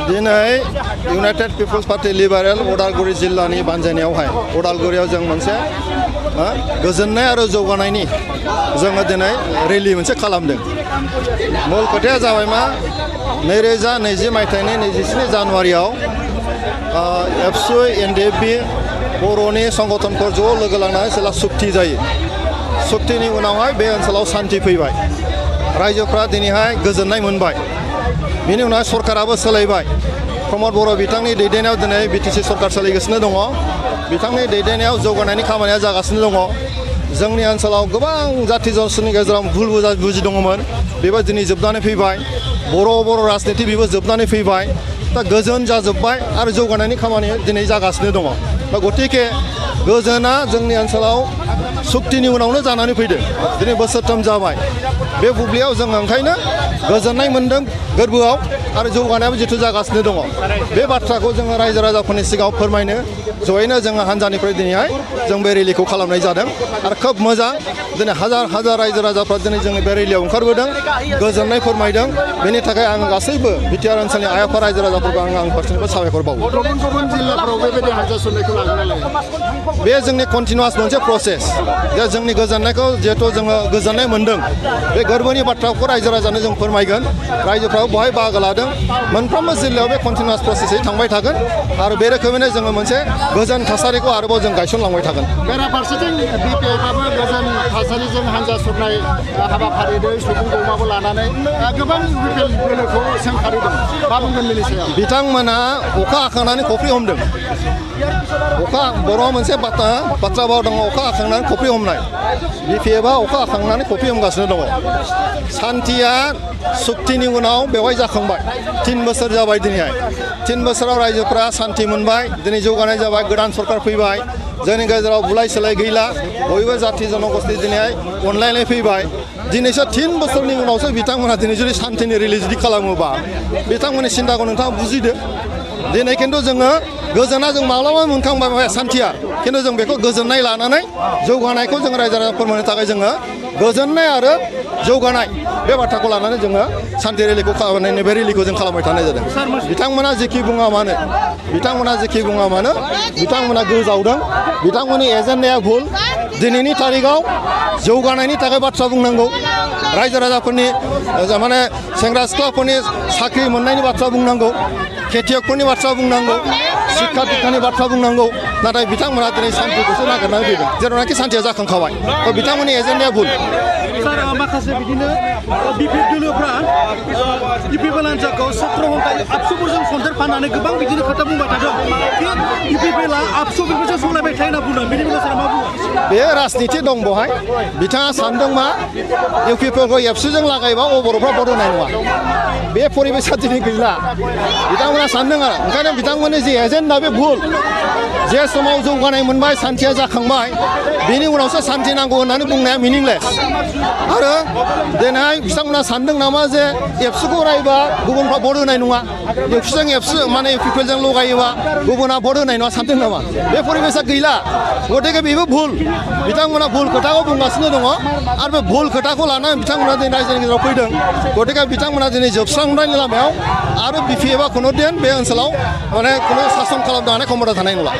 दिनै इउनाइटेड पिपल्स पार्टी लिबारेल उदालगुरि जिल्लानि बानजायनायावहाय उदालगुरियाव जों मोनसे गोजोननाय आरो जौगानायनि जोङो दिनै रेलि मोनसे खालामदों। मूल खोथाया जाबाय मा 2020 मायथाइनि 27 जानुवारियाव एबसु एनडिएफबि बर'नि संगठनफोर ज' लोगो लानानै जेला सुक्ति जायो। सुक्तिनि उनावहाय बे ओनसोलाव सान्थि फैबाय। रायजोफ्रा दिनैहाय गोजोननाय मोनबाय। बिनि उनाव सरकाराबो सोलायबाय। प्रमद बर' बिथांनि दैदेननायाव दिनै बिटिसि सरकार सोलिगासिनो दङ। बिथांनि दैदेननायाव जौगानायनि खामानिया जागासिनो दङ। जोंनि ओनसोलाव गोबां जाथि जनसनि गेजेराव भुल बुजि दङमोन, बेबो दिनै जोबनानै फैबाय। बर' राजनिति बेबो जोबनानै फैबाय। दा गोजोन जाजोब्बाय आरो जौगानायनि खामानि दिनै जागासिनो दङ। दा गतिके गोजोना जोंनि ओनसोलाव सुक्तिनि उनावनो जानानै फैदों। दिनै बोसोरथाम जाबाय। बे बुब्लियाव जों ओंखायनो गोजोननाय मोन्दों गोरबोआव आरो जौगानायाबो जिथु जागासिनो दङ। बे बाथ्राखौ जोङो रायजो राजाफोरनि सिगाङाव फोरमायनो जयैनो जोङो हान्जानिफ्राय दिनैहाय जों बे रेलिखौ खालामनाय जादों आरो खोब मोजां। दिनै हाजार हाजार रायजो राजाफ्रा दिनै जोंनि बे रेलियाव ओंखारबोदों, गोजोननाय फोरमायदों। बेनि थाखाय आं गासैबो बिटिआर ओनसोलनि आइ आफा रायजो राजाफोरखौ आं फारसेनिफ्राय साबायखर बावो। गुबुन जिल्लाफोराव बेबायदि हानजा सुरनायखौ लागोन। बे जोंनि कन्टिनिउआस मोनसे प्रसेस। जे जोंनि गोजोननायखौ जिहेथु जोङो गोजोननाय मोन्दों, बे गोरबोनि बाथ्राखौ रायजो राजानो जों फोरमायगोन। रायजोफ्राबो बहाय बाहागो लादों। मोनफ्रोमबो जिल्लायाव बे कन्टिनिउआस प्रसेसै थांबाय थागोन आरो बे रोखोमैनो जोङो मोनसे गोजोन थासारिखौ आरोबाव जों गायसनलांबाय थागोन। बेराफारसेथिं बिपिएफआबो गोजोन थासारिजों हानजा सुरनाय हाबाफारिजों सुबुं गौमाबो लानानै गोबां बिपिएल बोलोखौ सोंखारिदों। मा बुंगोन बेनि सायाव? बिथांमोना अखा हाखांनानै खफ्रि हमदों। अखा बर'आव मोनसे बाथ्रा भाव दङ, अखा हाखांनानै खफ्रि हमनाय। बिपिएफआ अखा हाखांनानै खफ्रि हमगासिनो दङ। सान्थिया सुक्तिनि उनाव बेवहाय जाखांबाय। 3 बोसोर जाबाय दिनैहाय। 3 बोसोराव रायजोफ्रा सान्थि मोनबाय। दिनै जौगानाय जाबाय, गोदान सरकार फैबाय। जोंनि गेजेराव बुलाय सोलाय गैला। बयबो जाथि जनगोष्ठी दिनैहाय अनलायनाय फैबाय। दिनैसो 3 बोसोरनि उनावसो बिथांमोना दिनै जुदि सान्थिनि रेलि जुदि खालामोबा बिथांमोननि सिन्ताखौ नोंथाङा बुजिदो। दिनै खिन्थु जोङो गोजोना जों माब्लाबा मोनखांबाय सान्थिया, खिन्थु जों बेखौ गोजोननाय लानानै जौगानायखौ जों रायजो राजाफोर मोननो थाखाय जोङो गोजोननाय आरो जौगानाय बे बाथ्राखौ लानानै जोङो सान्थि रेलिखौ खालामनायनि बे रेलिखौ जों खालामबाय थानाय जादों। बिथांमोना जेखि बुङा मानो बिथांमोना गोजावदों। बिथांमोननि एजेन्डाया भुल। दिनैनि थारिखआव जौगानायनि थाखाय बाथ्रा बुंनांगौ। रायजो राजाफोरनि माने सेंग्रा सिख्लाफोरनि साख्रि मोननायनि बाथ्रा बुंनांगौ। खेतियकफोरनि बाथ्रा बुंनांगौ। शिक्षा दीक्षानि बाथ्रा बुंनांगौ। नाथाय बिथांमोना दिनै सान्थिखौसो नागिरनानै फैदों, जेरावनाखि सान्थिया जाखांखाबाय। बिथांमोननि एजेन्डाया भुल। माखासे बिदिनो बिपिएफ दोलोफ्रा बिपिएफ हान्जाखौ 17 घन्टायै आबसुफोरजों सन्देरफानानै गोबां बिदिनो खोथा बुंबाय थादों। बिपिएफआ आबसुफोरखौसो सलायबाय थायो होनना बुंदों। बेनि बेलायाव मा बुङो? बे राजनिति दं बहाय। बिथाङा सानदों मा इउपिएफखौ एबसुजों लागायबा बर'फ्रा भट होनाय नङा। बे परिबेसा दिनै गैला। बिथांमोना सानदों आरो ओंखायनो बिथांमोननि जे एजेन्डा बे भुल। जे समाव जौगानाय मोनबाय, सान्थिया जाखांबाय, बेनि उनावसो सान्थि नांगौ होननानै बुंनाया मिनिंलेस। आरो दिनैहाय बिथांमोना सानदों नामा जे एबसुखौ रायबा गुबुनफ्रा भट होनाय नङा, एबसु माने इउपिएफजों लगायोबा गुबुना भट होनाय नङा सानदों नामा? बे परिबेसा गैला। गतिके बेबो भुल। बिथांमोना भुल खोथाखौ बुंगासिनो दङ आरो बे भुल खोथाखौ लानानै बिथांमोना दिनै रायजोनि गेजेराव फैदों। गतिके बिथांमोना दिनै जोबस्रांनायनि लामायाव आरो बिपिएफआ खुनु दिन बे ओनसोलाव माने खुनु सासन खालामनो हानाय क्षमता थानाय नंला।